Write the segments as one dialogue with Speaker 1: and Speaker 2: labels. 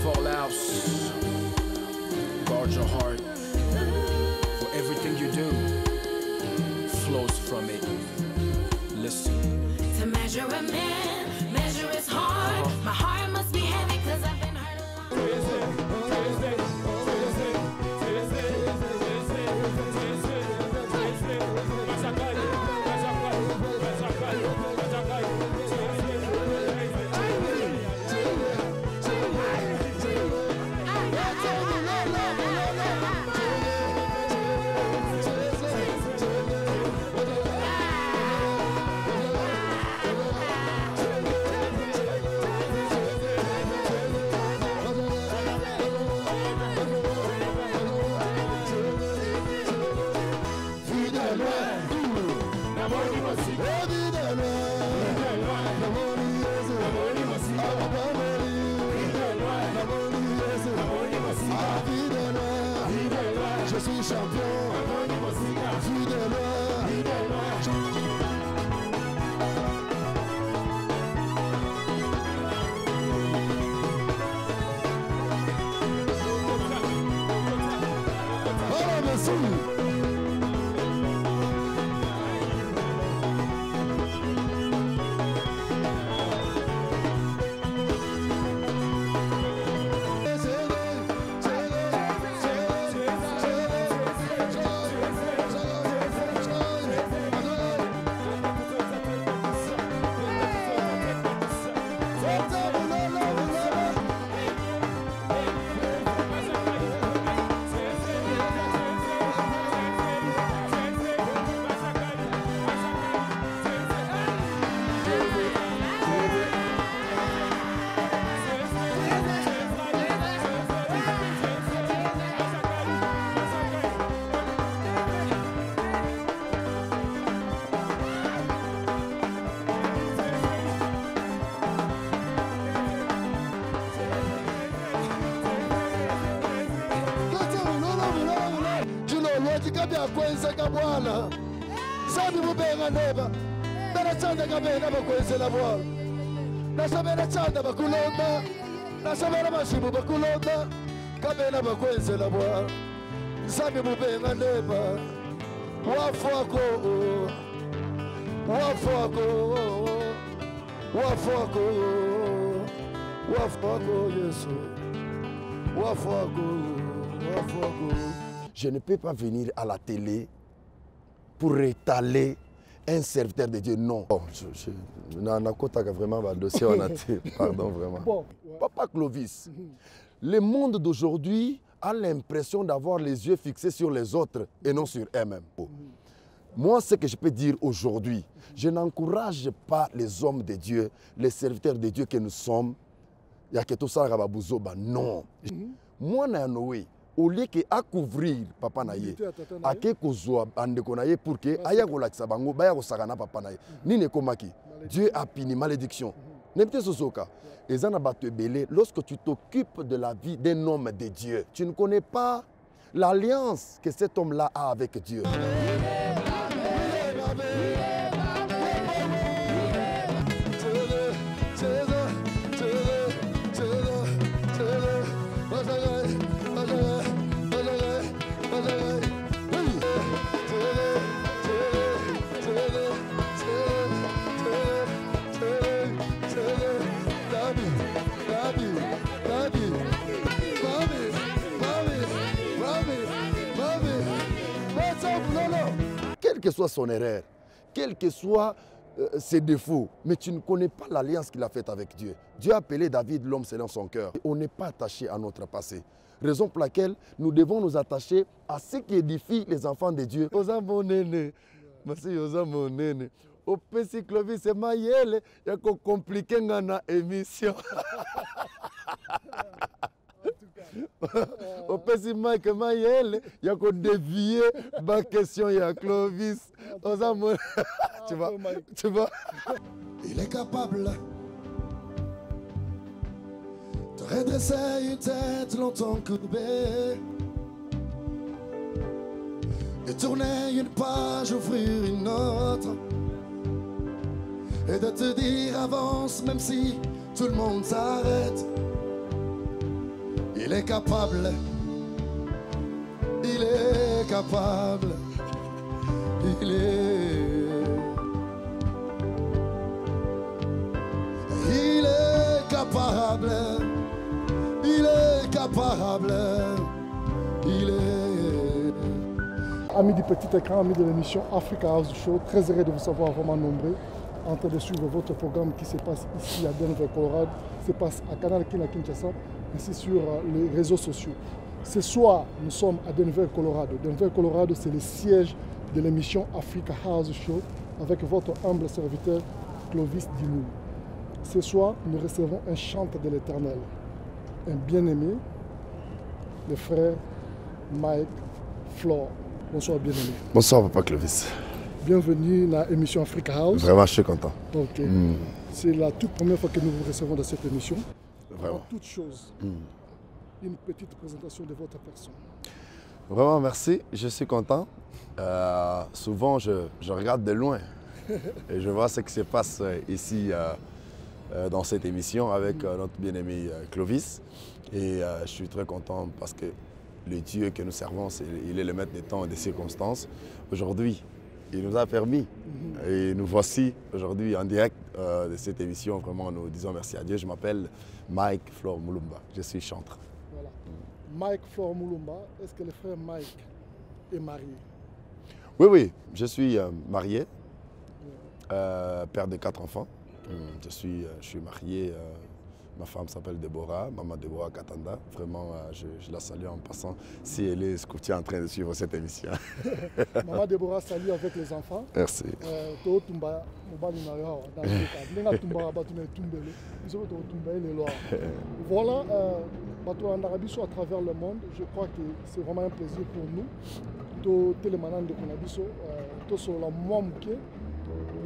Speaker 1: fall house. Guard your heart. For everything you do flows from it. Listen.
Speaker 2: To measure a man, measure his heart. My heart must be heavy cause I've been hurt a lot.
Speaker 3: Je suis champion, vu de loin. Voilà, merci. Kabya kwenzeka bwana sabi mubenga neba baratsanda kabena bakwenzela bwana nasabela tsanda bakulonda nasabela mashibu bakulonda kabena bakwenzela bwana sabi mubenga neba wafako wafako wafako wafako Yesu wafako wafako. Je ne peux pas venir à la télé pour étaler un serviteur de Dieu. Non. Oh, vraiment, dossier, pardon, vraiment. Bon, ouais. Papa Clovis, le monde d'aujourd'hui a l'impression d'avoir les yeux fixés sur les autres et non sur eux-mêmes. Moi, ce que je peux dire aujourd'hui, je n'encourage pas les hommes de Dieu, les serviteurs de Dieu que nous sommes. Il y a que tout ça, non. Moi, Noé. Au lieu que à couvrir papa naye à que kozwa andeko naye pour que aya kolakisa bango baya kosakana papa naye nini komaki Dieu a puni malédiction n'importe sosoka ezana bato ebele. Lorsque tu t'occupes de la vie d'un homme de Dieu, tu ne connais pas l'alliance que cet homme-là a avec Dieu. Quelle que soit son erreur, quels que soient ses défauts, mais tu ne connais pas l'alliance qu'il a faite avec Dieu. Dieu a appelé David l'homme selon son cœur. On n'est pas attaché à notre passé. Raison pour laquelle nous devons nous attacher à ce qui édifie les enfants de Dieu. Osa mon aîné, merci osa mon aîné. Au petit Clovis, c'est Mayele, il y a qu'on compliqué dans l'émission. Au petit Mike Mayele, il y a qu'on dévier ma question, il y a Clovis. Tu vois, tu vois. Il est capable de redresser une tête longtemps courbée, de tourner une page, ouvrir une autre, et de te dire avance même si tout le monde s'arrête. Il est capable. Il est capable. Il est capable. Il est capable. Il est.
Speaker 4: Amis du petit écran, amis de l'émission Africa House Show, très heureux de vous savoir vraiment nombreux en train de suivre votre programme qui se passe ici à Denver, Colorado, se passe à Canal King à Kinshasa, ainsi sur les réseaux sociaux. Ce soir, nous sommes à Denver, Colorado. Denver, Colorado, c'est le siège de l'émission Africa House Show avec votre humble serviteur Clovis Dimou. Ce soir, nous recevons un chanteur de l'Éternel, un bien-aimé, le frère Mike Flore. Bonsoir, bien-aimé.
Speaker 3: Bonsoir, papa Clovis.
Speaker 4: Bienvenue dans l'émission Africa House.
Speaker 3: Vraiment, je suis content.
Speaker 4: Ok. C'est la toute première fois que nous vous recevons dans cette émission.
Speaker 3: Vraiment.
Speaker 4: En toute chose, une petite présentation de votre personne.
Speaker 3: Vraiment, merci. Je suis content. Souvent, je regarde de loin et je vois ce qui se passe ici dans cette émission avec notre bien-aimé Clovis. Et je suis très content parce que le Dieu que nous servons, il est le maître des temps et des circonstances. Aujourd'hui, il nous a permis et nous voici aujourd'hui en direct de cette émission. Vraiment, nous disons merci à Dieu. Je m'appelle Mike Flore Moulumba. Je suis chanteur.
Speaker 4: Voilà. Mike Flore Moulumba, est-ce que le frère Mike est marié?
Speaker 3: Oui, oui, je suis marié, père de 4 enfants. Je suis marié. Ma femme s'appelle Déborah, maman Déborah Katanda. Vraiment, je la salue en passant si elle est scoutière en train de suivre cette émission.
Speaker 4: Maman Déborah salue avec les enfants.
Speaker 3: Merci.
Speaker 4: Voilà, en Arabie à travers le monde, je crois que c'est vraiment un plaisir pour nous. Pour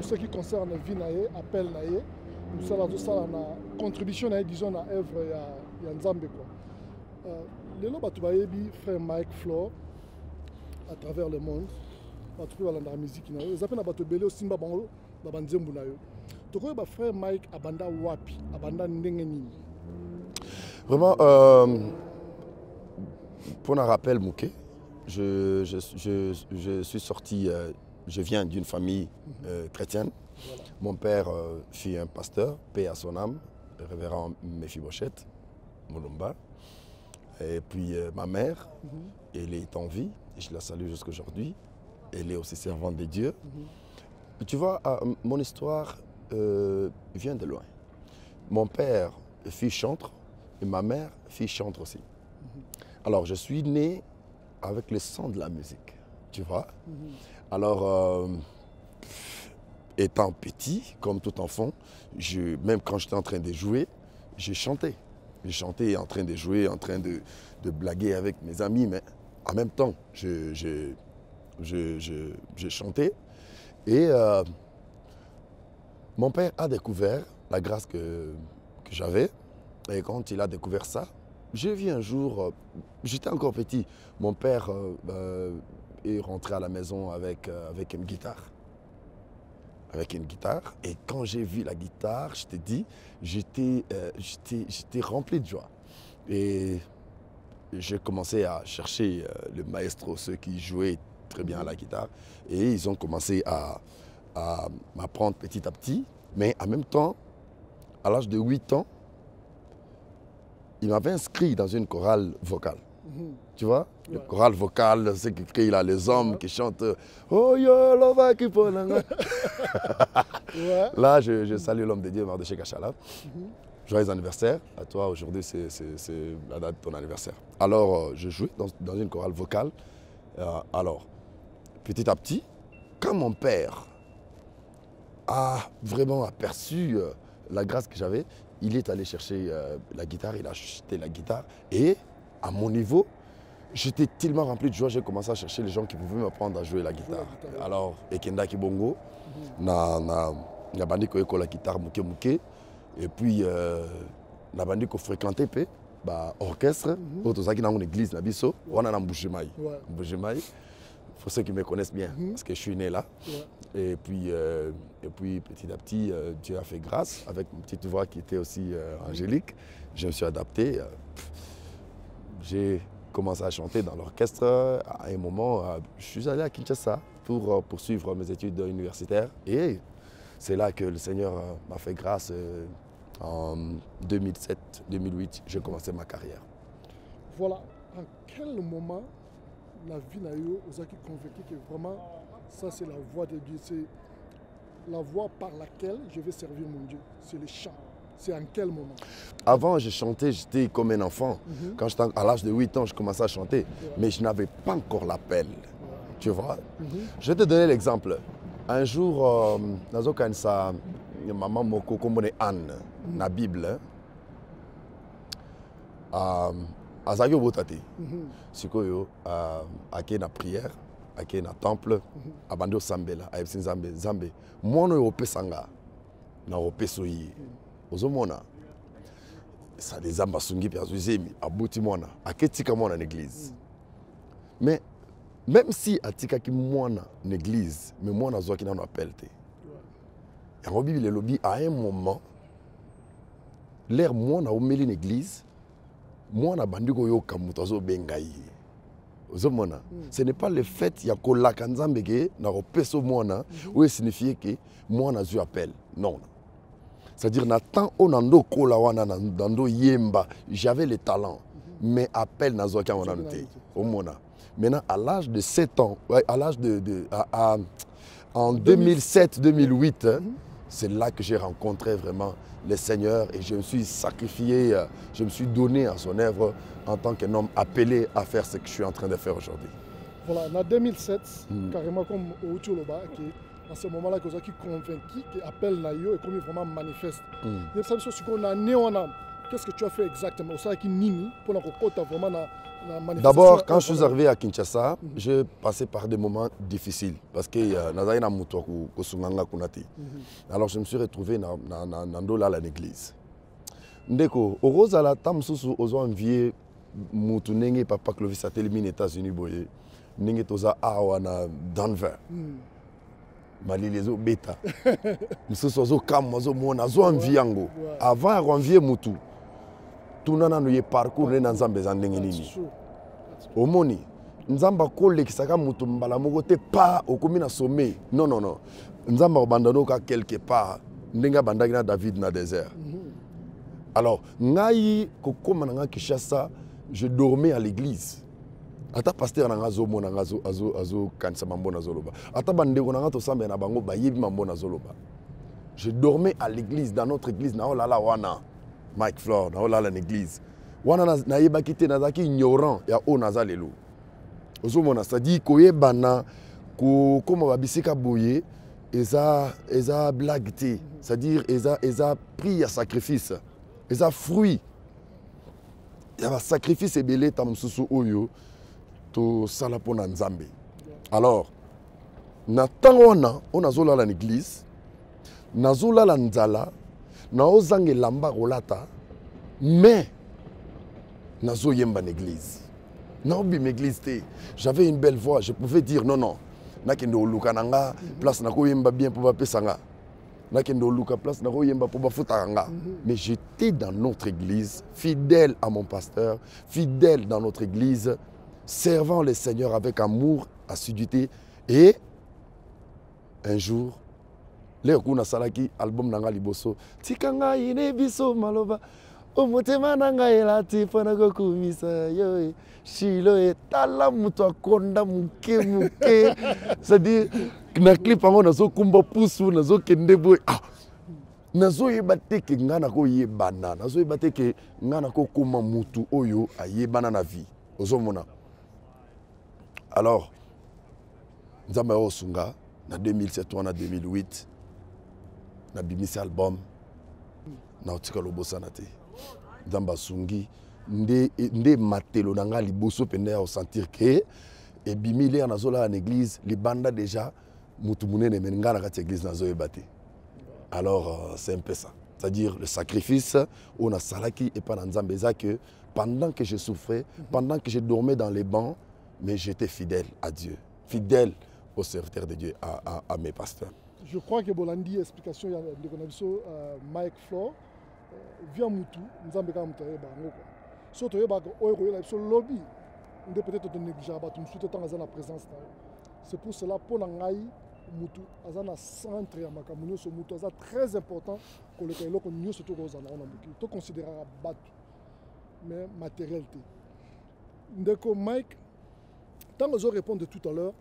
Speaker 4: ce qui concerne la vie, appel, nous avons une contribution disons, à l'œuvre de Nzambe. Le frère Mike Flore à travers le monde, la musique. Ils appellent la Simba Bango, la frère Mike Abanda Wapi, Abanda Ndengeni.
Speaker 3: Vraiment, pour un rappel, Mouké, je suis sorti, je viens d'une famille chrétienne. Voilà. Mon père fut un pasteur, paix à son âme, le révérend Mephibosheth Moulumba. Et puis ma mère, elle est en vie, et je la salue jusqu'à aujourd'hui. Elle est aussi servante de Dieu. Tu vois, mon histoire vient de loin. Mon père fut chanteur et ma mère fut chanteur aussi. Alors je suis né avec le son de la musique, tu vois. Alors, étant petit, comme tout enfant, même quand j'étais en train de jouer, j'ai chanté. J'ai chanté en train de jouer, en train de blaguer avec mes amis, mais en même temps, je chantais. Et mon père a découvert la grâce que j'avais. Et quand il a découvert ça, j'ai vu un jour, j'étais encore petit, mon père est rentré à la maison avec une guitare. Et quand j'ai vu la guitare, je te dis, j'étais rempli de joie. Et j'ai commencé à chercher le maestro, ceux qui jouaient très bien à la guitare. Et ils ont commencé à m'apprendre petit à petit. Mais en même temps, à l'âge de 8 ans, ils m'avaient inscrit dans une chorale vocale. Tu vois, le chorale vocal, c'est qui crient là, les hommes qui chantent Oh yo, l'ova qui ponanga. Là, je salue l'homme de Dieu, Mardoché Kachala. Joyeux anniversaire. À toi, aujourd'hui, c'est la date de ton anniversaire. Alors, je jouais dans une chorale vocale. Alors, petit à petit, quand mon père a vraiment aperçu la grâce que j'avais, il est allé chercher la guitare, il a acheté la guitare. Et à mon niveau, j'étais tellement rempli de joie, j'ai commencé à chercher les gens qui pouvaient m'apprendre à jouer la guitare. Alors, Ekenda Kibongo, na bandi ko la guitare muke muke, et puis na bandi ko fréquenté pe ba orchestre, auto ça qui dans une église na biso, on a na Mbujimai. Mbujimai, pour ceux qui me connaissent bien, parce que je suis né là. Et puis petit à petit, Dieu a fait grâce avec une petite voix qui était aussi angélique. Je me suis adapté. j'ai commencé à chanter dans l'orchestre. À un moment, je suis allé à Kinshasa pour poursuivre mes études universitaires. Et c'est là que le Seigneur m'a fait grâce. En 2007-2008, j'ai commencé ma carrière.
Speaker 4: Voilà, à quel moment la vie n'a eu aux qui convaincu que vraiment ça c'est la voie de Dieu, c'est la voie par laquelle je vais servir mon Dieu, c'est le chant. C'est en quel moment?
Speaker 3: Avant, je chantais, j'étais comme un enfant. Quand j'étais à l'âge de 8 ans, je commençais à chanter. Mais je n'avais pas encore l'appel. Tu vois? Je vais te donner l'exemple. Un jour, nazo kanisa maman moko kombone Anne na Bible. Azaki obotati. Sikoyo ake na prière, ake na temple, abando sambela, ayebisi Nzambe, Nzambe. Mwana oyo opesanga na opeso ye. Ozomona. Ça des Nzambe asungi pe azuzemi, aboti mwana, aketika mwana na église. Mais même si atikaki mwana na église, mais mwana azwaki nano appel te. Yango Bible elobi à un moment l'air mwana omeli na église, mwana bandi koyoka mutu azobenga ye. Ozomona. Ce n'est pas le fait ya kolaka Nzambe ke na opeso mwana ou signifie que mwana azwi appel. Non. C'est-à-dire Nathan onando kola wana nando yemba, j'avais le talent mais appel nazwaki wana noté. Omona. Maintenant à l'âge de 7 ans, à l'âge en 2007-2008, c'est là que j'ai rencontré vraiment le Seigneur et je me suis sacrifié, je me suis donné à son œuvre en tant qu'un homme appelé à faire ce que je suis en train de faire aujourd'hui.
Speaker 4: Voilà, en 2007, carrément comme Outi Oloba, en ce moment-là, que vous avez convaincu que l'appel Nayo est comme vraiment manifeste. Qu'est-ce que tu as fait exactement?
Speaker 3: D'abord, quand je suis arrivé à Kinshasa, j'ai passé par des moments difficiles parce que alors je me suis retrouvé dans l'église. Ndeko, Orozala Tamsusu ozo envié mutu nenge papa Clovis a téléminé aux États-Unis boye. Nenge toza awa na Denver. Mali les autres bêta. Mususu ozo kam ozo mona ozo envié yango. Avant à envier mutu. Tunana no ye parcours ne Nzambe zandenge nini. Omoni Nzamba kole kisaka mutu mbala moko te pa okomi na sommet. Non non non. Nzamba abandonné quelque part. Ndenga bandaki na David na désert. Alors, ngai kokoma nanga Kinshasa, je dormais à l'église. Ata pasteur nanga zomo nanga azo kanisa mambo na zoloba. Ata bandeko nanga to sambe na bango ba yebi mambo na zoloba. Je dormais à l'église, dans notre église na olala wana. Mike Flore na olala l'église. Wana na yeba kité na zaki ignorant ya o naza lelo. Ozomona ça dit koyebana ko koma babisika boye eza blague te. C'est-à-dire eza pris à sacrifice. Et ça fruit. Il y a un sacrifice ebelé tamsusu oyo to salapona Nzambe. Alors, na tangona on azola la l'église, nazola la nzala, na ozange lamba rolata, mais nazo yemba l'église. Na obi l'église te. J'avais une belle voix, je pouvais dire non non. Na kendo lukananga, place na ko yemba bien pour bapesanga. Mais j'étais dans notre église, fidèle à mon pasteur, fidèle dans notre église, servant le Seigneur avec amour, assiduité. Et un jour, les Kuna Salaki, album Nanga Liboso, Tikanga ine biso maloba, omotema nanga elati ponako kumisa yo. Shilo etala mutu akonda muke muke. C'est-à-dire na clip ango nazo kumba pusu nazo kende boy. Nazo yebate ke ngana ko yebana, nazo yebate ke ngana ko kuma mutu oyo ayebana na vie. Ozomona. Alors Nzambe osunga na 2007 ou na 2008 na bimisi album na otika lobosana te. Nzambe sungi nde matelo nanga liboso pende ya sentir que et bimile na zola en église li banda déjà mutu munene menga na kati église nazo ebate. Alors c'est un peu ça. C'est-à-dire le sacrifice on a salaki et pas Nzambe za que pendant que je souffrais, pendant que je dormais dans les bancs, mais j'étais fidèle à Dieu, fidèle au serviteur de Dieu, à mes pasteurs.
Speaker 4: Je crois que Bolandi explication de Mike Flore via mutu Nzambe ka mutaye bango. Surtout, il y a un lobby. On peut peut-être te négliger, tu es dans la présence. C'est pour cela, pour l'angaï, mutu azana centre ya makamunyo so mutu aza très important ko le kayelo ko nyo surtout ko zana on ambuki to considérer batu mais matérialité ndeko Mike tant que je réponds tout à l'heure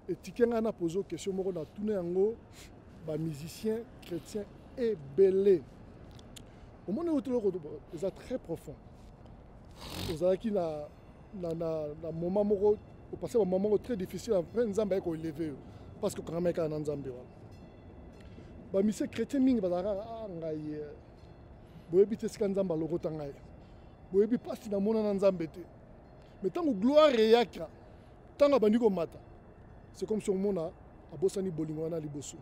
Speaker 4: et tikenga na poser question moko na tourner yango ba musicien chrétien et belé au monde où c'est très profond aux aki na moment moko au passé un moment très difficile après nzamba ko élever parce que quand même ka na nzambe wa ba mise chrétien mingi bazaka ngai boyebi te sika nzamba lokota ngai boyebi pasi na mona na nzambe te mais tant que gloire yaka tant bandi ko mata c'est comme si on mona abosani bolingo na liboso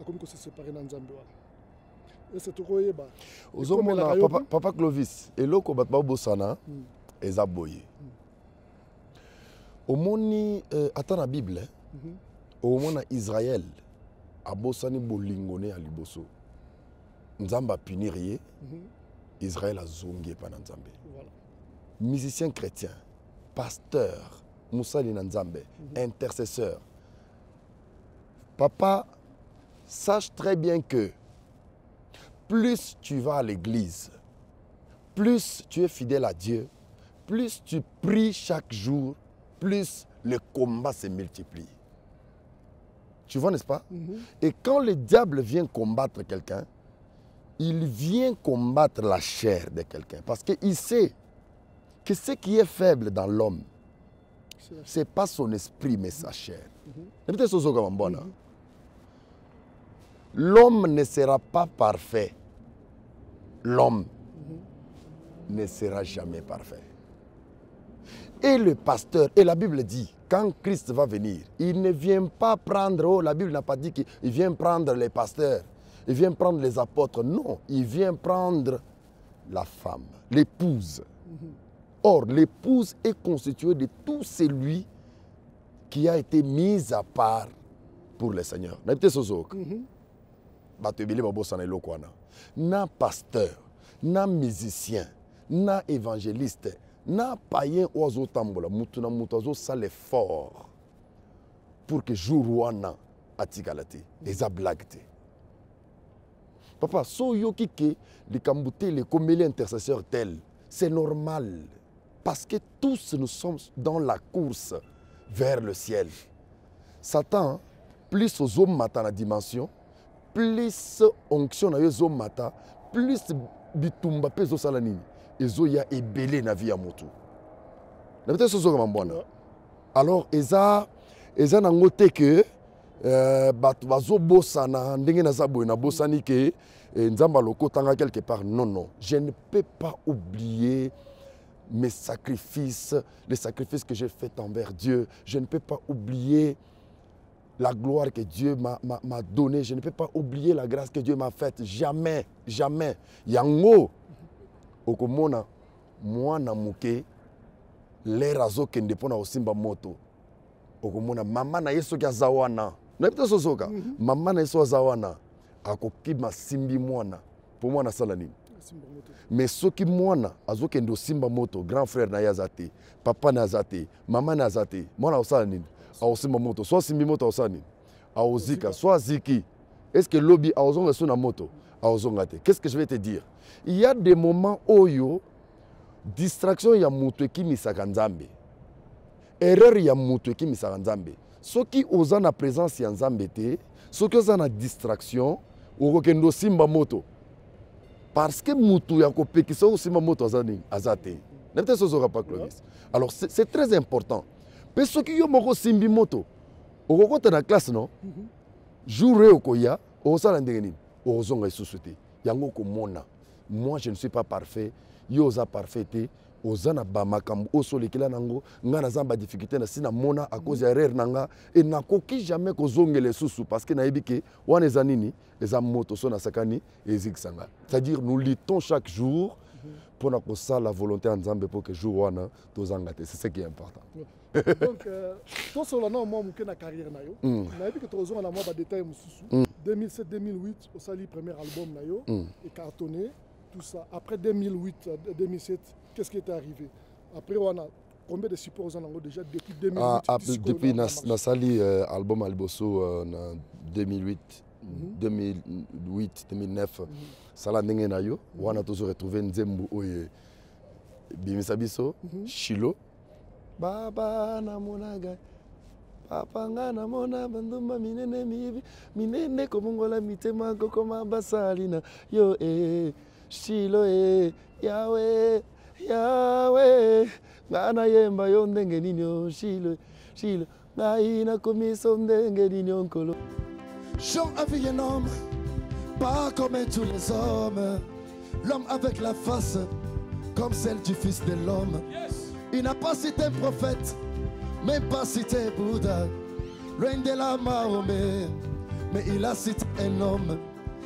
Speaker 4: akomi ko se séparer na nzambe wa et c'est trop yeba
Speaker 3: ozomona papa Clovis eloko bat ba bosana eza boye au moni attends la Bible au mona Israël abosani bolingone à liboso nzamba punirier Israël a zongi pa na nzambe voilà musicien chrétien pasteur musali na nzambe intercesseur papa sache très bien que plus tu vas à l'église plus tu es fidèle à Dieu plus tu pries chaque jour plus le combat se multiplie. Tu vois, n'est-ce pas? Et quand le diable vient combattre quelqu'un, il vient combattre la chair de quelqu'un. Parce qu'il sait que ce qui est faible dans l'homme, ce n'est pas son esprit, mais sa chair. L'homme ne sera pas parfait. L'homme ne sera jamais parfait. Et le pasteur, et la Bible dit, quand Christ va venir, il ne vient pas prendre, la Bible n'a pas dit qu'il vient prendre les pasteurs, il vient prendre les apôtres, non, il vient prendre la femme, l'épouse. Or, l'épouse est constituée de tout celui qui a été mis à part pour le Seigneur. Na pasteur, na musicien, na évangéliste, na païen oiseau tambola mutuna mutazo ça l'effort pour que jour wana atikalate eza blagte papa so yoki ke les kambouté les comélie intercesseurs tels c'est normal parce que tous nous sommes dans la course vers le ciel. Satan plus aux hommes mata na dimension plus onction na yo mata plus bitumba peso salanini ezo ya ebele na vie ya moto. Na peut-être sozo kama mbona. Alors eza nango te que bato bazo bosana ndenge na za boye na bosani ke nzamba lokotanga quelque part. Non, je ne peux pas oublier mes sacrifices, les sacrifices que j'ai faits envers Dieu. Je ne peux pas oublier la gloire que Dieu m'a donnée. Je ne peux pas oublier la grâce que Dieu m'a faite. Jamais, jamais. Yango okomona mwana muke lera azo kende pona osimba moto okomona mama na yeso kya zawana na pita sosoka mama na yeso zawana akokima simbi mwana po mwana sala nini mais soki mwana azo kende osimba moto grand frère na yazate papa na yazate mama na yazate mwana osala nini aosimba moto so simbi moto osala nini aozika so aziki est-ce que lobby aozonga so na moto aozonga te. Qu'est-ce que je vais te dire? Il y a des moments où distraction ya mutu qui misaka nzambe. Erreur ya mutu qui misaka nzambe. Soki oza na présence ya nzambe te, soki oza na distraction, okokendo simba moto. Parce que mutu ya kopekisa simba moto azate. N'était ce pas Clovis. Alors c'est très important. Mais soki yo moko simbi moto, okokota na classe non? Jour okoya, osala ndenge nini? Ozonga société. Yango ko mona. Moi je ne suis pas parfait. Yo oza parfait. Oza na ba makambo osolekela nango ngana zamba difficulté na sina mona à cause ya erreur nanga et na koki jamais ko zongele susu parce que na ebike wana ezanini eza moto so na sakani ezikisanga. C'est-à-dire nous luttons chaque jour pour na kosa la volonté en Nzambe pour que jour wana tozangate. C'est ce qui est important.
Speaker 4: Donc tout cela na moi muke na carrière na yo. Na ebike tozonga na moi ba détail mususu. 2007-2008 au sali premier album na yo et cartonné. tout ça. Après 2008, 2007, qu'est-ce qui est arrivé? Après, on a combien de supports on a déjà depuis 2008?
Speaker 3: Depuis Nasali, album Alboso en 2008, 2009, Sala Nengenayo, on a toujours retrouvé Nzembu Oye, Bimisabiso, Chilo, Baba Namonaga. Papa ngana mona bandumba minene mivi minene komongola mitema kokoma basalina yo Shilo Yahweh Yahweh ngana yemba yo ndenge ninyo Shilo ngaina komiso ndenge ninyo nkolo. Jean avait un homme pas comme tous les hommes, l'homme avec la face comme celle du fils de l'homme. Il n'a pas cité un prophète, même pas cité Bouddha, loin de la Mahomet, mais il a cité un homme.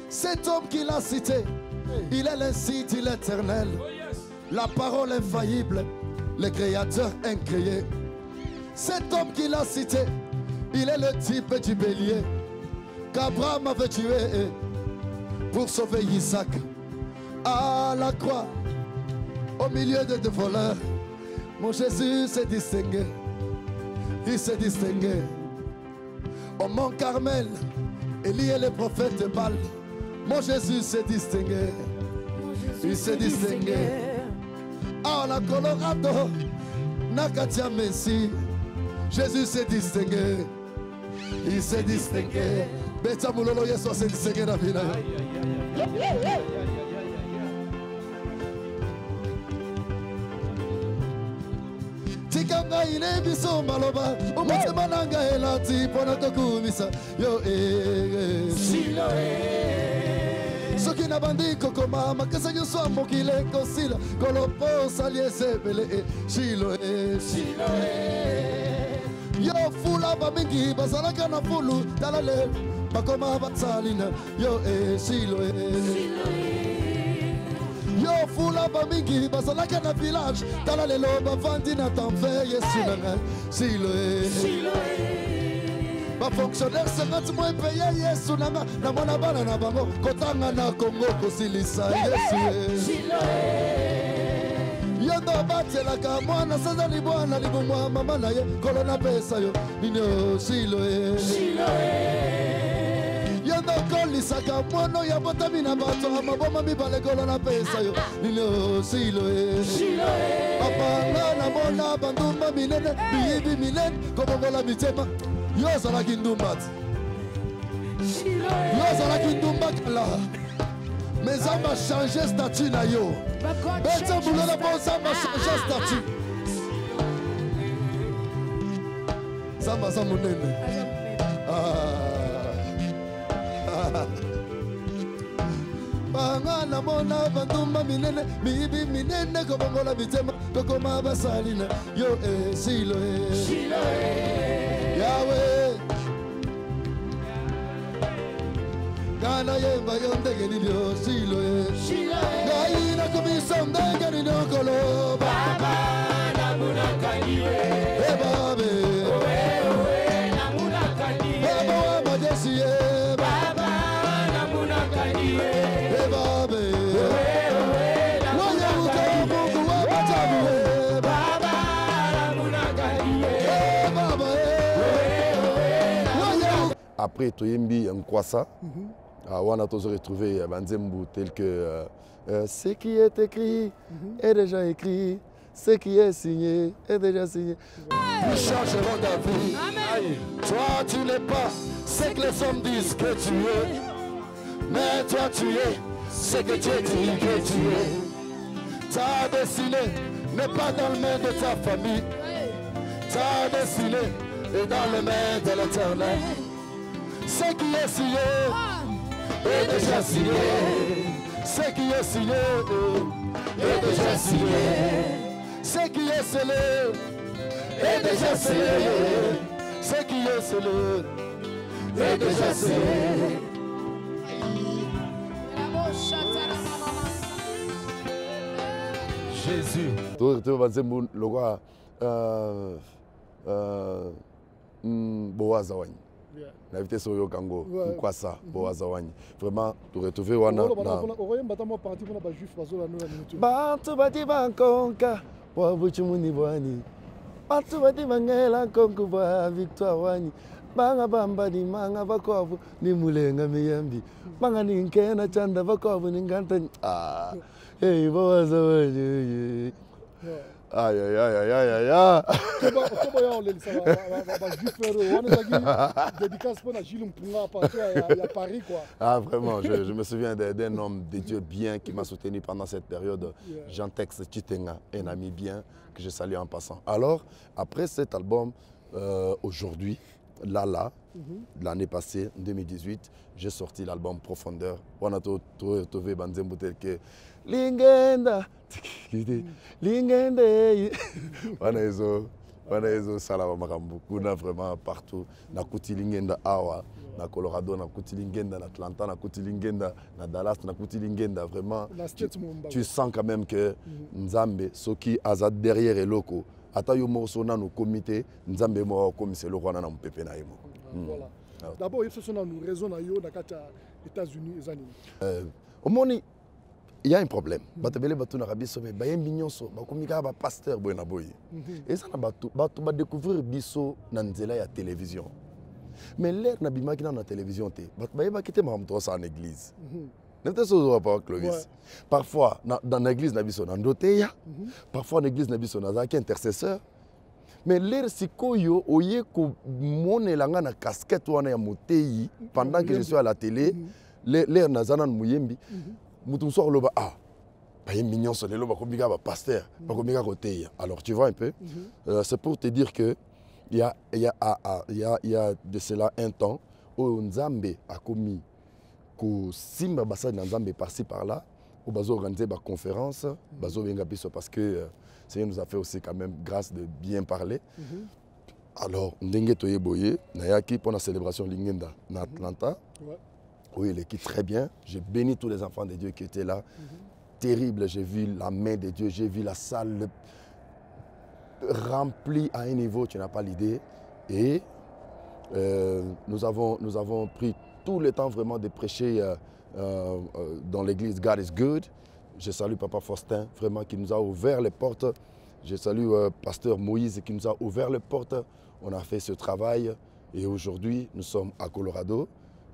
Speaker 3: Cet homme qu'il a cité, il est l'incite, l'éternel, la parole infaillible, le créateur incréé. Cet homme qu'il a cité, il est le type du bélier qu'Abraham avait tué pour sauver Isaac à la croix, au milieu de deux voleurs. Mon Jésus s'est distingué. Il s'est distingué au mont Carmel. Élie et les prophètes de Baal. Mon Jésus s'est distingué. Il s'est distingué. Ah, la Colorado, Nakatia Messi. Jésus s'est distingué. Il s'est distingué. Beta Moulolo Yeso s'est distingué dans la vie. Tikanga ine biso maloba umotema nanga elati pona tokumisa yo Shilo soki na bandi kokoma makasa nyonso mokile kosila kolopo saliese bele Shilo yo fula bamingi bazalaka na fulu talale bakoma batsalina yo Shilo yo fula bamingi bazalaka na village tala lelo bavandi na tanfe Yesu nanga Shilo bafonctionnaire 50 mois payé Yesu nanga na mona bana na bango kotanga na Congo kosilisa Yesu yondo batelaka mwana sazali bwana libumwa mama na ye kolona pesa yo nino Shilo yondo kolisaka mwana ya botami na bato amaboma mibale kolona pesa yo nino Shilo apanga na mona bandumba minene biyibi minene komongola mitema yo zalaki ndumba yo zalaki ndumba kala mais ça m'a changé statut na yo bete boulona po ça m'a changé statut ça m'a ça monene banga na mona bandumba minene bibi minene komongola mitema kokoma basalina yo Shilo Yahweh Gana yemba yondege nilio Shilo Gaina kumisa ndege nilio kolo Baba na munakaniwe Babe Owe na munakaniwe Baba wa majesi Baba na munakaniwe Babe Owe na munakaniwe Mungu wa majabu Baba na munakaniwe Baba Après Toyembi Nkwasa on a toujours retrouvé Banzembu tel que ce qui est écrit est déjà écrit, ce qui est signé est déjà signé. Nous changerons d'avis. Toi tu n'es pas ce que les hommes disent que tu es, mais toi tu es ce que Dieu dit que tu es. Ta destinée n'est pas dans les mains de ta famille, ta destinée est dans les mains de l'Éternel. Ce qui est signé est déjà signé. Ce qui est signé est déjà signé. Ce qui est scellé est déjà scellé. Ce qui est scellé est déjà scellé. Jésus. Tu vas dire le roi Boaz Awani. N'invité sur yo kango quoi ça pour azawani vraiment tu retrouver wana bantu bati bankonka wa buchumuni bwani bantu bati bangela konku ba victoire wani banga bamba ni manga bakovu ni mulenga miyambi banga ni nkena chanda bakovu ni nganta hey bazawani aïe aïe aïe aïe aïe aïe. Ah vraiment, je me souviens d'un homme de Dieu bien qui m'a soutenu pendant cette période, Jean-Tex Chitenga, un ami bien que je salue en passant. Alors, après cet album, aujourd'hui, l'année passée, en 2018, j'ai sorti l'album Profondeur. On a trouvé Banzembutel que Lingenda, Lingenda, on a Salama Makambu, kuna vraiment partout. Na kuti Lingenda Awa, na Colorado, na kuti Lingenda, na Atlanta, na kuti Lingenda, na Dallas, na kuti Lingenda. Vraiment, tu sens quand même que Nzambe, ce qui a derrière et loco. Ata yo morso na no comité Nzambe mo commissaire le roi na mpepe na yemo.
Speaker 4: Voilà. D'abord il faut que nous raison na yo na kata États-Unis ezani.
Speaker 3: Au moni il y a un problème. Batebele batu na rabiso mais ba yembinyonso ba komika ba pasteur boy na boy. Et ça na batu ba découvrir biso na nzela ya télévision. Mais l'air na bimaki na télévision te. Ba yeba kité ma mto sa en église. Clovis. Parfois, dans l'église, parfois, dans l'église, il y a un intercesseur. Mais l'air sikoyo, oye ko mone langa na casquette wana ya motei pendant que je suis à la télé, l'air na zanan muyembi, mutum so loba ba mignon so lelo ba kobiga ba pasteur, ba kobiga côté. Alors tu vois un peu, c'est pour te dire que il y a de cela un temps où Nzambe a commis Simba Bassa Nzambe par-ci par-là, où Bazo organisé des conférences, Bazo Bengabiso parce que Seigneur nous a fait aussi quand même grâce de bien parler. Alors, Ndenge Toye Boye, Nayaki pour la célébration Lingenda en Atlanta. Oui, il équipe très bien. J'ai béni tous les enfants de Dieu qui étaient là. Terrible, j'ai vu la main de Dieu, j'ai vu la salle remplie à un niveau, tu n'as pas l'idée. Et nous avons pris tout le temps vraiment de prêcher dans l'église God is Good. Je salue Papa Faustin, vraiment, qui nous a ouvert les portes. Je salue Pasteur Moïse, qui nous a ouvert les portes. On a fait ce travail et aujourd'hui, nous sommes à Colorado.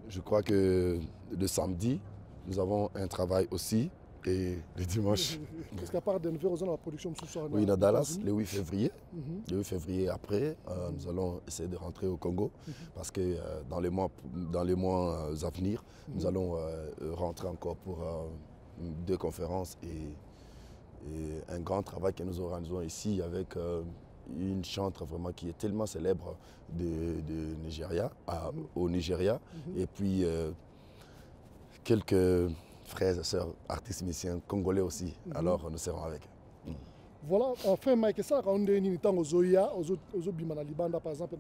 Speaker 3: Je crois que le samedi, nous avons un travail aussi et le dimanche.
Speaker 4: Parce qu'à part Denver, on a la production ce soir.
Speaker 3: Oui, à Dallas, le 8 février. Le 8 février après, nous allons essayer de rentrer au Congo parce que dans les mois à venir, nous allons rentrer encore pour 2 conférences et un grand travail que nous organisons ici avec une chantre vraiment qui est tellement célèbre de Nigeria, au Nigeria, et puis quelques frères et sœurs, artistes musiciens congolais aussi. Alors nous serons avec.
Speaker 4: Voilà, enfin, Mike, ça, quand on est en temps aux Zoya, aux Bimana Libanda, par exemple,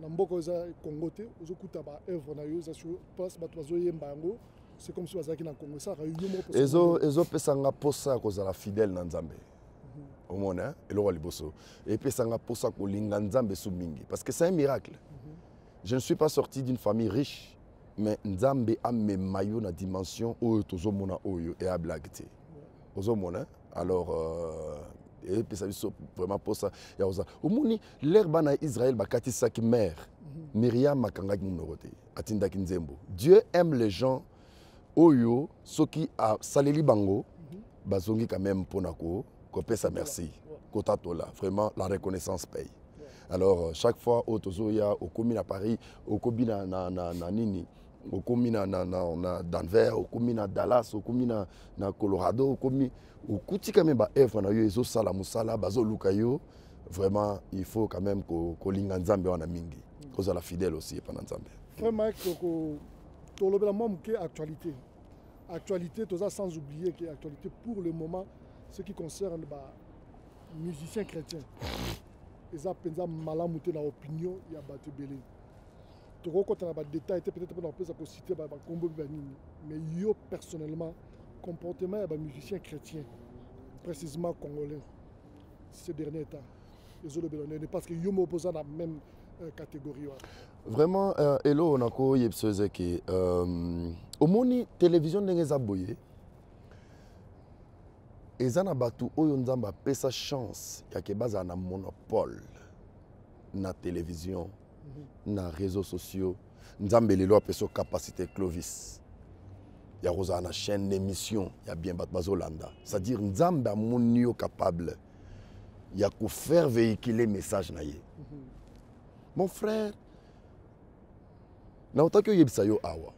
Speaker 4: dans Mboko Congo, aux Okuta, œuvre na yo, sur place, Zoya Mbango, c'est comme si on était dans Congo. Ça,
Speaker 3: Ezo pesanga posa kozala fidèle na Nzambe. Au monde, et le roi Liboso. Et pesanga posa kolinga Nzambe sumingi. Parce que c'est un miracle. Je ne suis pas sorti d'une famille riche. Mais Nzambe a mes maillots na dimension où tozo mona oyo et a blagté. Ozo mona alors et puis ça vraiment pour ça ya oza. Omoni l'herbe na Israël bakati saki mère. Myriam makanga kinorote atinda kinzembo. Dieu aime les gens oyo soki a saleli bango bazongi quand même ponako ko pesa merci. Kotatola vraiment la reconnaissance paye. Alors chaque fois au tozo ya okomi na Paris, okomi na nini au Comina na Denver, au Comina Dallas, au Comina na Colorado, au Comina au Kouti quand même ba œuvre na yo ezo sala musala bazo lukayo vraiment il faut quand même ko linga Nzambe wana mingi. Koza la fidèle aussi pendant Nzambe.
Speaker 4: Vraiment to lobela mom que actualité. Actualité toza sans oublier que actualité pour le moment ce qui concerne ba musiciens chrétiens. Eza penza malamu te na opinion ya bato belé. Tu as des détails, peut-être qu'on peut citer mais yo personnellement, comportement des musiciens chrétiens, précisément congolais, ces derniers temps, parce que yo m'opposent catégorie.
Speaker 3: Vraiment, hello, on a quoi yebsozeki. Au moni télévision n'engeza boye. Ezana batu oyo nzamba pesa chance ya ke baza na monopole na télévision, na réseaux sociaux. Nzambe lelo apeso capacité Clovis. Ya roza na chaîne d'émission, ya bien bat bazolanda. C'est-à-dire nzambe a monio capable ya ko faire véhiculer message na ye. Mon frère, na otaki yebisa yo awa.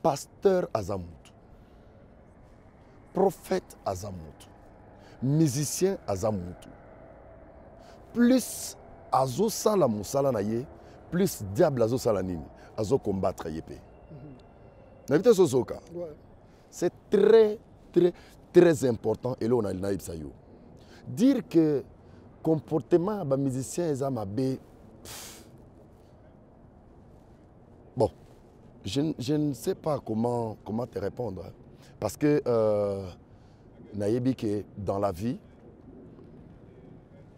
Speaker 3: Pasteur azamutu. Prophète azamutu. Musicien azamutu. Plus azo sala musala na ye, plus diable azo sala nini, azo combattre ye pe. N'habite sozoka. C'est très très important et là on a le yebisa yo. Dire que comportement ba musicien ezamabe. Bon, je ne sais pas comment te répondre. Parce que nayebi que dans la vie,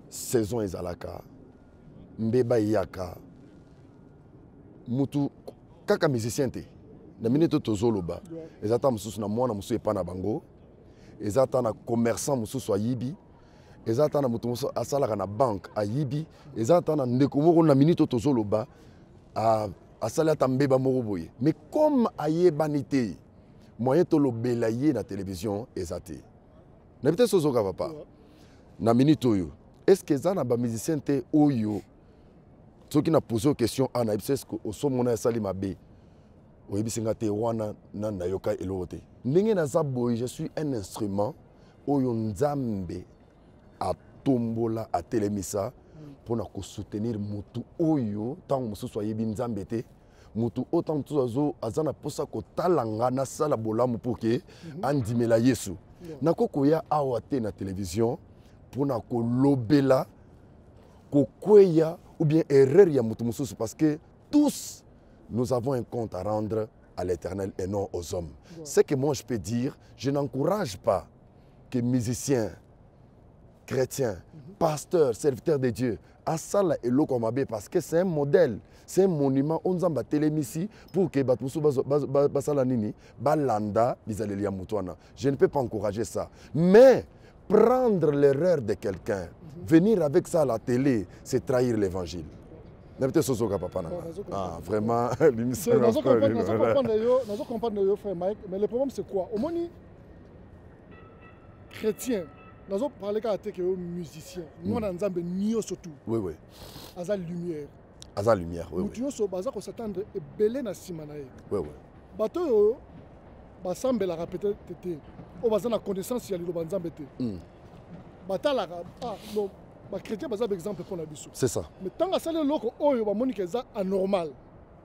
Speaker 3: saison ezalaka, mbeba yaka, mutu kaka musicien te. Na minute tozoloba, ezata mususu na mwana musu epa na bango, ezata na commerçant mususu ayibi, ezata na mutu musu asalaka na banque ayibi, ezata na ndeko moko na minute tozoloba asala ta mbeba moko boye. Mais comme ayebani te, moyen tolobela ye na télévision ezate. Na bité sozoka papa. Na minute oyo, est-ce que ça na ba musicien te oyo soki na poser question ana est-ce que osomona sali mabe oyebisinga te wana na yoka elote. Ndenge na za boye, je suis un instrument oyo nzambe atombola atelemisa pour soutenir mutu oyo tant mususu ayebi nzambe te mutu autant mutu azana posa ko talanga na sala bolamu pour que andimela Yesu na kokoya awa te na télévision pour na ko lobela ko kweya ou bien erreur ya mutu mususu parce que tous nous avons un compte à rendre à l'Éternel et non aux hommes. Ce que moi je peux dire, je n'encourage pas que musiciens, chrétiens, pasteurs, serviteurs de Dieu, asala et lokomabe parce que c'est un modèle, c'est un monument. On zamba télémisi pour que batmusu basala nini balanda bizalelia mutwana. Je ne peux pas encourager ça, mais prendre l'erreur de quelqu'un, venir avec ça à la télé, c'est trahir l'évangile. Ah, vraiment, l'émission.
Speaker 4: Nous comprenons, frère Mike, mais le problème c'est quoi? Au moins, chrétien, nous avons parlé de musicien. Nous avons dit surtout.
Speaker 3: Oui, oui.
Speaker 4: Aza lumière.
Speaker 3: Aza lumière, oui.
Speaker 4: Nous avons s'attendre et belé na simanaï.
Speaker 3: Oui, oui.
Speaker 4: Bateau, basambe la répéter, on va la connaissance, il y a le banzambe. Batala, ah, non. Les chrétiens, par exemple, pour la biso.
Speaker 3: C'est ça.
Speaker 4: Mais tant que ça, les locaux, ils vont dire que c'est anormal.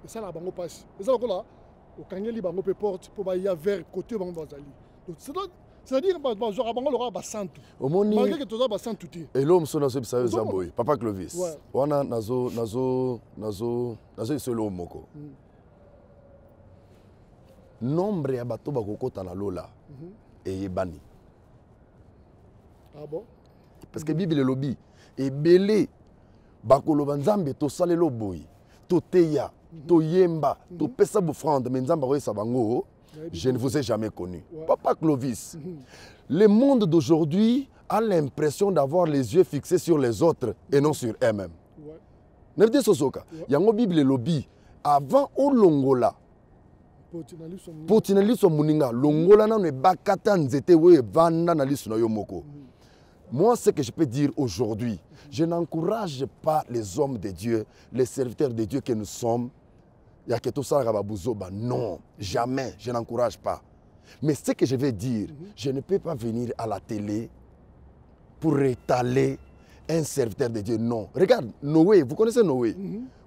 Speaker 4: Et ça, la bango passe. Et ça, là, au Kanyeli, bango peut porte pour y avoir côté bango bazali. Donc, c'est-à-dire, genre, bango l'aura basantu. Malgré que tout ça basantu.
Speaker 3: Et l'homme son nazo bisayo zamboy. Papa Clovis.
Speaker 4: Ouais.
Speaker 3: Wana nazo isolo moko. Nombre ya bato bakokota na lola. Et yebani.
Speaker 4: Ah bon?
Speaker 3: Parce que Bible lobby et belé bakoloba nzambe to salelo boy to teya to yemba to pesa bofrande mais nzamba ko sabango je ne vous ai jamais connu. Papa Clovis. Le monde d'aujourd'hui a l'impression d'avoir les yeux fixés sur les autres et non sur eux-mêmes. Ne dit sosoka yango Bible lobby avant au longola potinali so muninga longola na ne bakata nzete we vanda na lisu na yo moko. Moi, ce que je peux dire aujourd'hui, je n'encourage pas les hommes de Dieu, les serviteurs de Dieu que nous sommes. Non, jamais, je n'encourage pas. Mais ce que je vais dire, je ne peux pas venir à la télé pour étaler un serviteur de Dieu. Non. Regarde, Noé, vous connaissez Noé?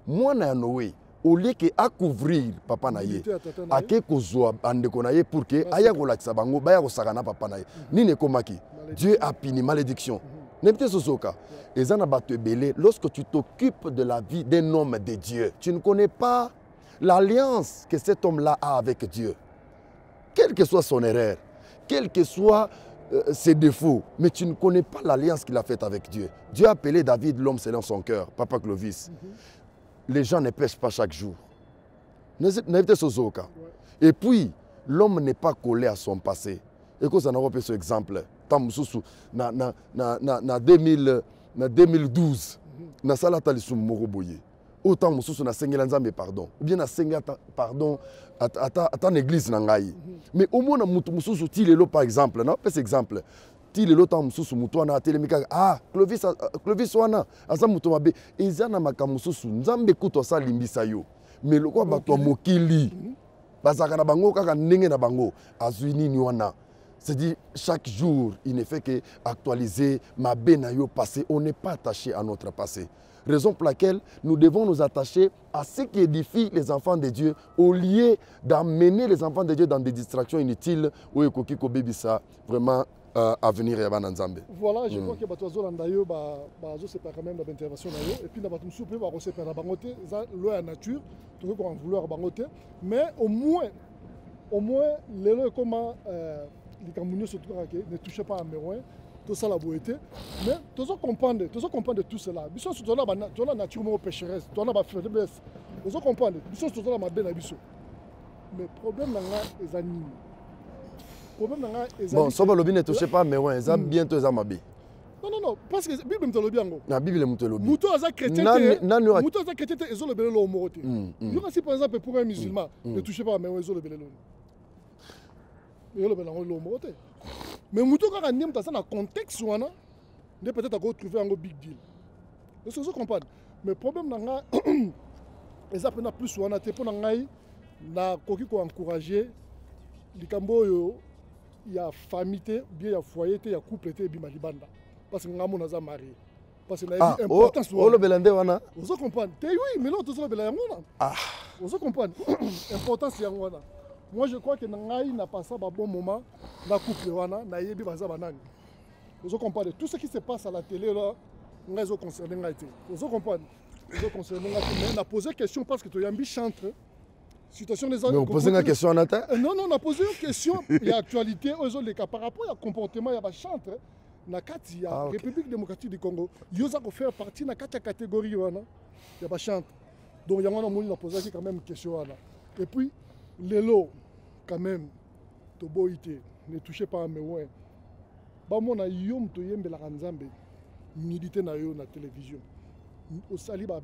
Speaker 3: Moi, Noé, au lieu qu'à couvrir papa naye, à que kozwa andeko naye pour que aya kolakisa bango baya kosakana papa naye. Nine komaki. Dieu a puni malédiction. N'importe sosoka. Et ça n'a pas te belé. Lorsque tu t'occupes de la vie d'un homme de Dieu, tu ne connais pas l'alliance que cet homme-là a avec Dieu. Quelle que soit son erreur, quels que soient ses défauts, mais tu ne connais pas l'alliance qu'il a faite avec Dieu. Dieu a appelé David l'homme selon son cœur, Papa Clovis. les gens ne pêchent pas chaque jour. Et puis, l'homme n'est pas collé à son passé. Et que ça n'a pas ce exemple. En 2012, na sala talisu moroboye. Autant mususu na sengela nzambe pardon. Ou bien na senga pardon à l'église nangai. Mais au moins na mutu mususu tilelo par exemple, na pas exemple. Tilelo ta mususu mutu na telemika Clovis wana asa mutu mabe ezana makamususu nzambe kuto sa limbisa yo. Mais le quoi bato mokili. Bazaka na bango kaka ndenge na bango azwini ni wana. C'est-à-dire, chaque jour, il ne fait que actualiser ma benayo passé. On n'est pas attaché à notre passé. Raison pour laquelle nous devons nous attacher à ce qui édifie les enfants de Dieu au lieu d'amener les enfants de Dieu dans des distractions inutiles ou ekokiko bebisa vraiment à venir à Bananzambe.
Speaker 4: Voilà, je crois que Batozo Landayo, c'est pas quand même l'intervention et puis Batum Soupe, c'est pas la bangote, l'eau à nature, tout le monde va vouloir bangote, mais au moins, les comment les Camerounais ne touchaient pas à Mérouin, tout ça la beauté. Mais tu dois comprendre tout cela. Bisous, tu dois la nature pécheresse, tu dois la faiblesse. Tu dois comprendre. Bisous, tu dois la belle bisous. Mais le problème est anime.
Speaker 3: Bon, si le ne touche pas à Mérouin, ça bientôt ça m'a.
Speaker 4: Non, parce que la Bible est bien.
Speaker 3: La Bible est bien.
Speaker 4: Mouto a chrétien. Mouto a chrétien, ils ont le bel homme. Il y a par exemple pour un musulman, ne touchez pas à Mérouin, ils ont le bel homme. Mais Moutou quand on est dans un contexte où on est peut-être à trouver un big deal. Est-ce que vous comprenez? Mais le problème c'est que c'est plus on a été pour na koki ko encourager les Camboyo il y a famille bien il y a foyer il y a couple été bima libanda parce que ngamo naza marié parce que na importance
Speaker 3: le belande wana
Speaker 4: vous comprenez? Oui mais là tout ça belande wana vous comprenez? Importance yangwana. Moi, je crois que Nangaï n'a pas ça un bon moment. La couple, na yebi baza banani. Vous comprenez? Tout ce qui se passe à la télé là, nous sommes concernés. Vous comprenez? Nous sommes concernés. Mais on a posé une question parce que tu as un chantre. Situation des autres.
Speaker 3: Mais on pose une question en attendant.
Speaker 4: Non, on a posé une question. Il y a actualité, les cas par rapport au comportement, il y a un chantre. Na kati ya République démocratique du Congo, il y a faire partie de la catégorie. Il y a un chantre. Donc, il y a un posé quand même une question. Et puis, les lots, quand même, ne touchez pas à mes ouins. On a yom to yembe la ranzambe, milité na yo na télévision. Au sali ba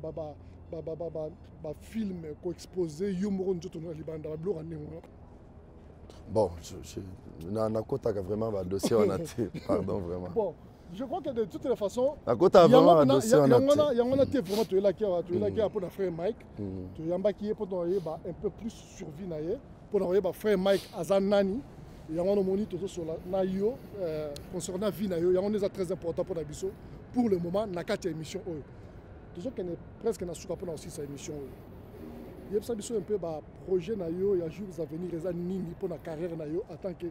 Speaker 4: film ko exposé yom ronjo to na libanda ba blora ne.
Speaker 3: Bon, na kota vraiment ba dossier on a pardon vraiment.
Speaker 4: Bon, je crois que de toutes les façons,
Speaker 3: na kota vraiment un dossier on a.
Speaker 4: Il y a vraiment tu es là pour la frère Mike. Tu yamba qui est pour un peu plus survie na ye pour envoyer frère Mike Azanani. Il y a un moniteur sur la naio concernant vie naio. Il y a un très important pour la biso. Pour le moment, na quatre émissions. Toujours qu'on est presque na souka pour aussi cette émission. Il y a un peu projet naio. Il y a jours à venir les années pour la carrière naio en tant que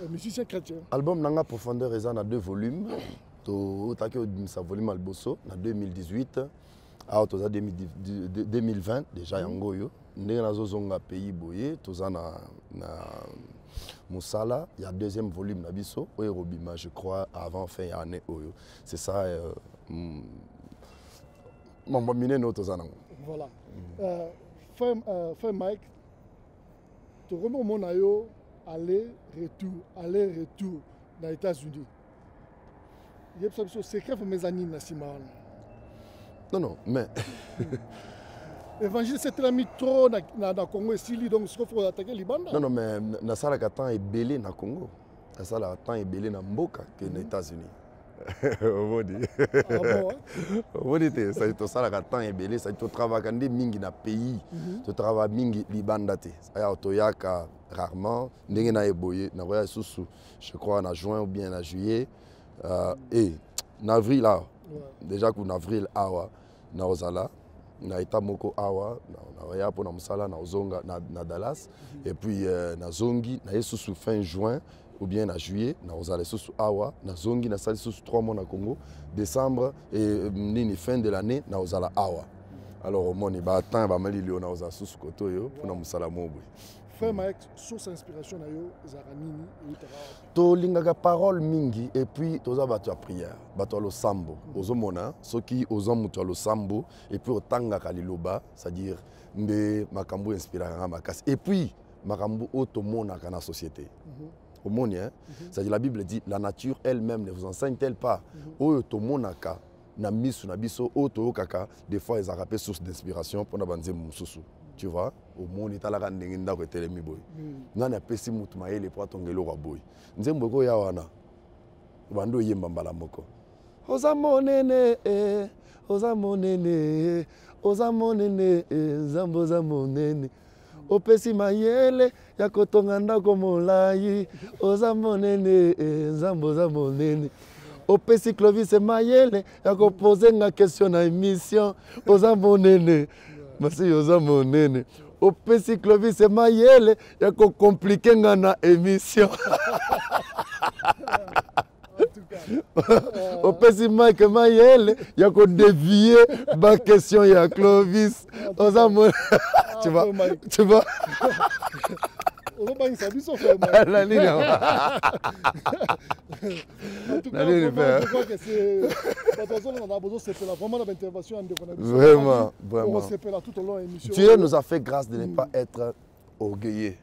Speaker 4: musicien chrétien.
Speaker 3: Album Nanga Profondeur est en 2 volumes. To take sa volume Alboso en 2018. À 2020 déjà yango yo. Ndenge nazozonga pays boye toza na Moussala, il y a 2e volume Nabiso, Robima, je crois, avant fin d'année. C'est ça. Mon mine notre
Speaker 4: voilà. Fin Mike, tu remets mon ayo, aller-retour dans les États-Unis. Il y a un secret pour mes amis,
Speaker 3: non, mais.
Speaker 4: Évangile, c'est mis trop dans le Congo et Sili, donc il faut attaquer le Liban.
Speaker 3: Non, mais na sala katan est belé na Congo. Na sala katan est belé na Mboka que les États-Unis. On dit. On dit que ça to sala katan est belé, ça to travailler mingi na pays, to travailler mingi Liban date. Aya otoyaka rarement, ndenge na eboye na roya susu. Je crois en juin ou bien en juillet et en avril là. Déjà qu'en avril awa na ozala na eta moko awa na ya pona musala na ozonga na Dallas et puis na zongi na yesusu fin juin ou bien na juillet na ozala yesusu awa na zongi na sali yesusu 3 mois na Congo décembre et nini fin de l'année na ozala awa Alors au monde, il va attendre, il va aller Léona aux Asus Koto yo pour nous salamobo.
Speaker 4: Frère Mike, source inspiration na yo zaranini et utara.
Speaker 3: To lingaka parole mingi et puis toza bato ya prière, bato lo sambo. Ozomona soki ozomuto lo sambo et puis otangaka liloba, c'est-à-dire nde makambo inspiraka makasi. Et puis makambo otomonaka na société. Au monde, hein? C'est-à-dire la Bible dit la nature elle-même ne vous enseigne-t-elle pas oyo tomonaka na misu na biso oto kaka des fois ils ont source d'inspiration pour na banze mususu. Tu vois, au monde il talaka ndenge ndako etelemi boy. Nana pesi mutu mayele po atongelo kwa boy. Nzembo ko ya wana. Bando yemba mbala moko. Oza monene oza monene oza monene zambo za monene. Opesi mayele ya kotonga ndako molai oza monene zambo za monene. Opesi Clovis mayele ya koposer nga question na émission oza monene. Merci oza monene. Opesi Clovis mayele ya ko compliquer nga na émission. Opesi Mike mayele ya ko dévier ba question ya Clovis oza monene. Tu vois? Tu vois? La ligne.
Speaker 4: En tout cas, je crois que c'est on a besoin de vraiment d'intervention.
Speaker 3: Vraiment, vraiment.
Speaker 4: Tout au long de l'émission.
Speaker 3: Dieu nous a fait grâce de ne pas être orgueilleux.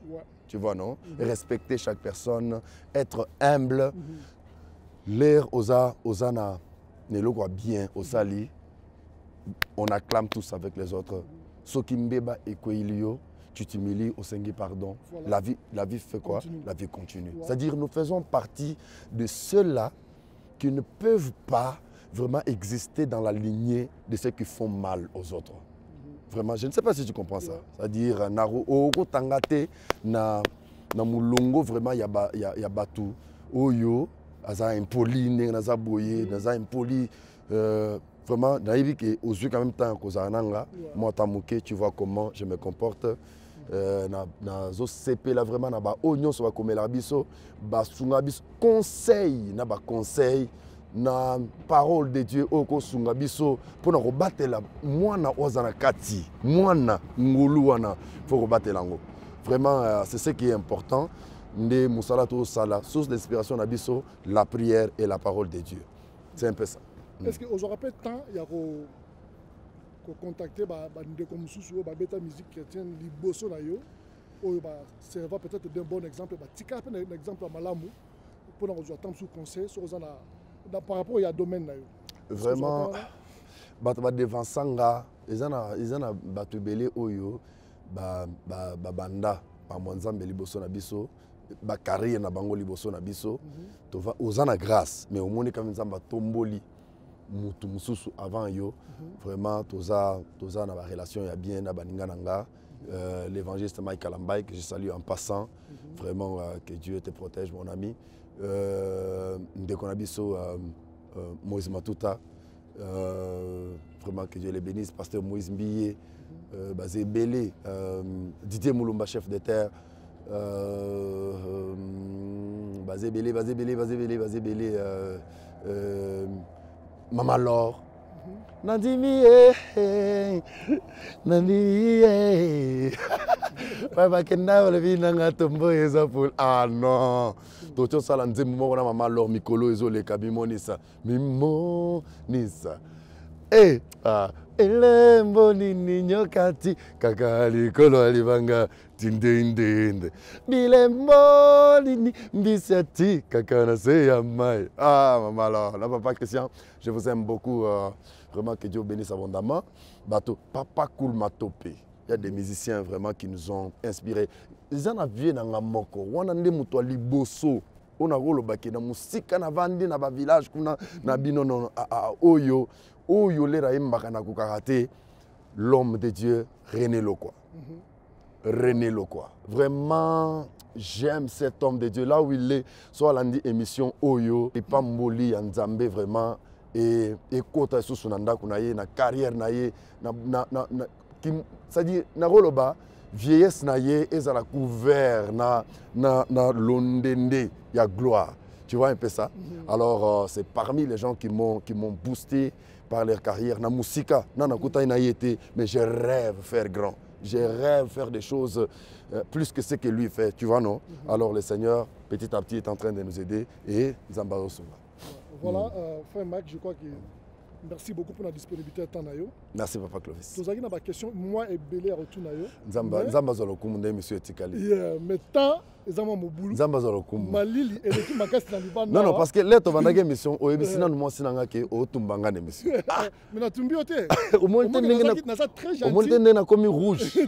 Speaker 3: Tu vois, non? Respecter chaque personne, être humble. L'air osana, ne le voit bien, au sali. On acclame tous avec les autres. Sokimbeba et Koilio. Tu t'humilies au Seigneur, pardon. Voilà. La vie fait quoi? Continue. La vie continue. Ouais. C'est-à-dire nous faisons partie de ceux-là qui ne peuvent pas vraiment exister dans la lignée de ceux qui font mal aux autres. Vraiment, je ne sais pas si tu comprends ça. C'est-à-dire, Naro Tangate, na Mulongo, vraiment, il y a Batu, Oyo, Aza impoli, Naza Boye, Naza impoli. Vraiment, aux yeux quand même temps moi Tamouké, tu vois comment je me comporte. Na zo CP là vraiment na ba oignon so ba komela biso ba sunga biso conseil na ba conseil na parole de Dieu oko sunga biso pour na kobatela mwana ozana kati mwana ngulu wana faut kobatela ngo. Vraiment c'est ce qui est important. Nde musala to sala source d'inspiration na biso la prière et la parole de Dieu. C'est un peu ça.
Speaker 4: Est-ce que vous rappelez temps il y a contacter des comme sous beta musique chrétienne liboso na yo ou servir peut-être d'un bon exemple tika un exemple à malamu pour nous attendre sous conseil sur par rapport à domaine na yo.
Speaker 3: Vraiment ba devant sanga izana batu belé oyo banda ba mwanzambe liboso na biso ba carrière na bango liboso na biso to va ozana grâce mais au monde quand nzamba tomboli mutu mususu avant yo vraiment toza na ba relation ya bien na baninga nanga l'évangéliste Mike Alambai que je salue en passant vraiment que Dieu te protège mon ami ndeko na biso Moïse Matuta vraiment que Dieu les bénisse pasteur Moïse Mbiye Bazé Belé Didier Moulumba chef de terre Bazé Belé Maman Laure. Nandimi Papa Kenda le vina ngatombo eza pour ah non. Toto sala nzembo moko na Maman Laure mikolo ezole kabimonisa. Mimonisa. Elembo nini nyokati kakali kolo alibanga tindende bilembo nini mbisati kakana se ya mai. Ah Maman Laure, la papa Christian, je vous aime beaucoup vraiment que Dieu bénisse abondamment. Bato papa Cool Matopé. Il y a des musiciens vraiment qui nous ont inspirés. Ils en avaient dans la moko, on a des moutons liboso. On a rolo baki na musika na vandi na ba village kuna na binono oyo oyo le raimba na kukarate l'homme de Dieu René Lokwa. René Lokwa. Vraiment j'aime cet homme de Dieu là où il est soit l'andi émission oyo et pas mboli ya Nzambe vraiment et kota susu na ndako na ye na carrière na ye na c'est-à-dire na roloba vieillesse na ye ezala couvert na londende ya gloire. Tu vois un peu ça? Alors c'est parmi les gens qui m'ont boosté par leur carrière. Na musika, na kuta na yete, mais je rêve faire grand. Je rêve faire des choses plus que ce que lui fait, tu vois, non? Alors le Seigneur, petit à petit, est en train de nous aider et Nzamba Osunga.
Speaker 4: Voilà, frère Mike, je crois que merci beaucoup pour la disponibilité de temps.
Speaker 3: Merci, Papa Clovis.
Speaker 4: Vous avez une question, moi et Belé à retour.
Speaker 3: Nzamba Zolokumu, monsieur Tikali.
Speaker 4: Mais tant, ils ont mon boulot.
Speaker 3: Nzamba Zolokumu.
Speaker 4: Malili et l'équipe m'a cassé dans le Liban.
Speaker 3: Non, parce que là, tu vas dans l'émission, au Ebissina, nous sommes qui au Tumbanga l'émission.
Speaker 4: Mais na tumbi ote.
Speaker 3: Au moins, tu
Speaker 4: es très gentil.
Speaker 3: Au moins, tu es comme rouge.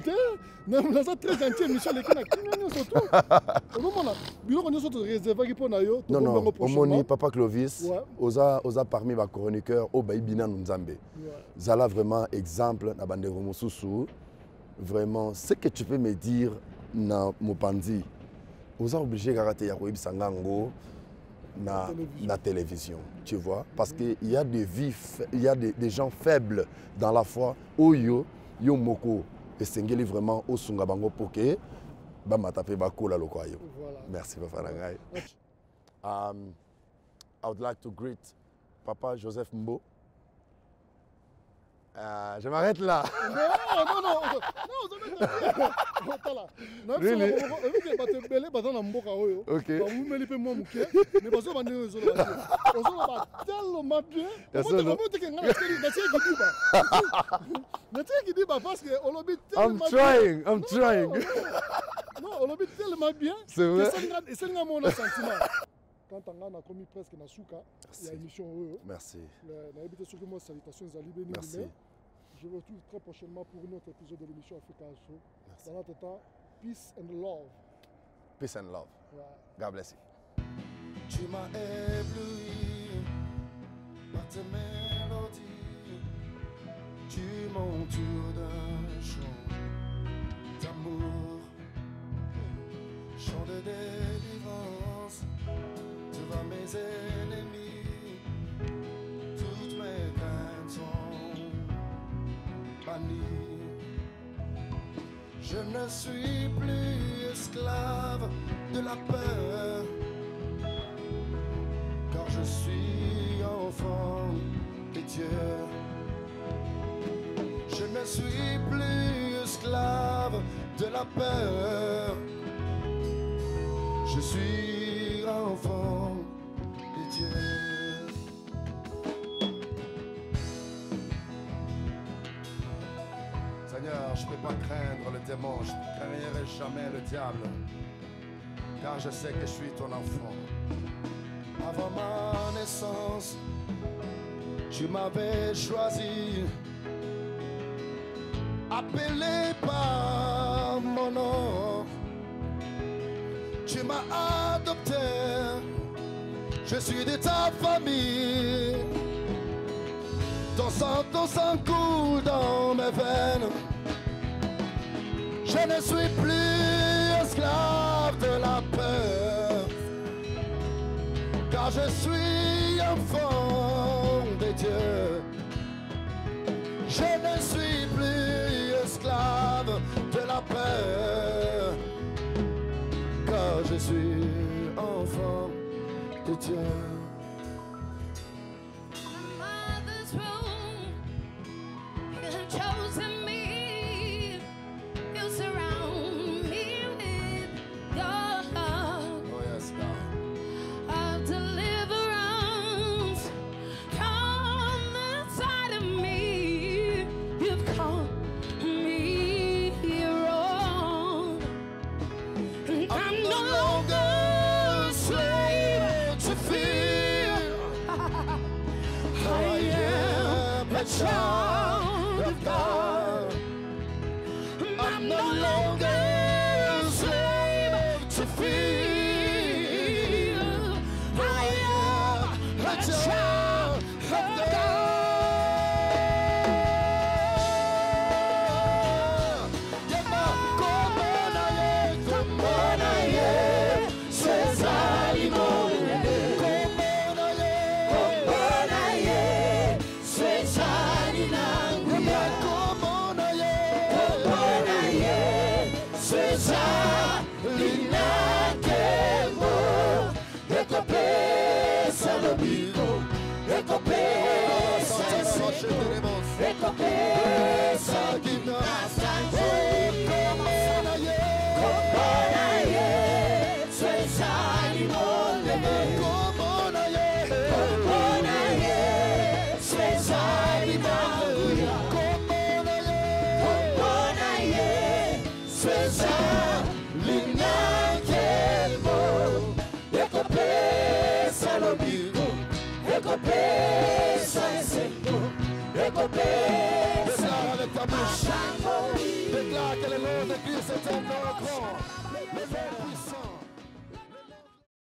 Speaker 4: Non, mais ça très gentil, émission les qui n'a surtout. Au moment là, bureau on est surtout réservé pour nayo.
Speaker 3: Non, non, au moni Papa Clovis, osa parmi les chroniqueurs au Baïbina Nzambe. Zala vraiment exemple na bande Romosusu. Vraiment, ce que tu peux me dire na Mopandi, osa obligé de rater ya Sangango na télévision, tu vois, parce que il y a des vifs, il y a des gens faibles dans la foi. Oyo yo moko et sengeli vraiment au sunga bango poké ba matape ba kola lokoyo. Merci Papa Nangai. I would like to greet Papa Joseph Mbo. Je m'arrête là.
Speaker 4: Non, really?
Speaker 3: Okay. I'm trying.
Speaker 4: Non, on l'habite tellement bien.
Speaker 3: C'est vrai.
Speaker 4: C'est mon sentiment. Quand on a commis presque na souka, il y a une émission.
Speaker 3: Merci.
Speaker 4: Merci. Je vous retrouve très prochainement pour un autre épisode de l'émission Africa Show. Dans notre temps, peace and love.
Speaker 3: Peace and love.
Speaker 4: Ouais.
Speaker 3: God bless you.
Speaker 5: Tu m'as ébloui par tes mélodies. Tu m'entoures d'un chant d'amour, chant de délivrance devant mes ennemis. Toutes mes craintes sont bannies. Je ne suis plus esclave de la peur, car je suis enfant de Dieu. Je ne suis plus esclave de la peur, je suis enfant de Dieu. Seigneur, je ne peux pas craindre le démon, je ne craindrai jamais le diable, car je sais que je suis ton enfant. Avant ma naissance, tu m'avais choisi, appelé par mon nom. Tu m'as adopté, je suis de ta famille. Ton sang coule dans mes veines. Je ne suis plus esclave de la peur, car je suis enfant de Dieu. Je ne suis plus esclave de la peur, car je suis enfant de Dieu. Child of God, I'm no longer a slave to fear. I am a child of God. bico, récompense et c'est tout, récompense. Déclare avec ta bouche, déclare que le nom de Christ est un nom grand, le nom puissant.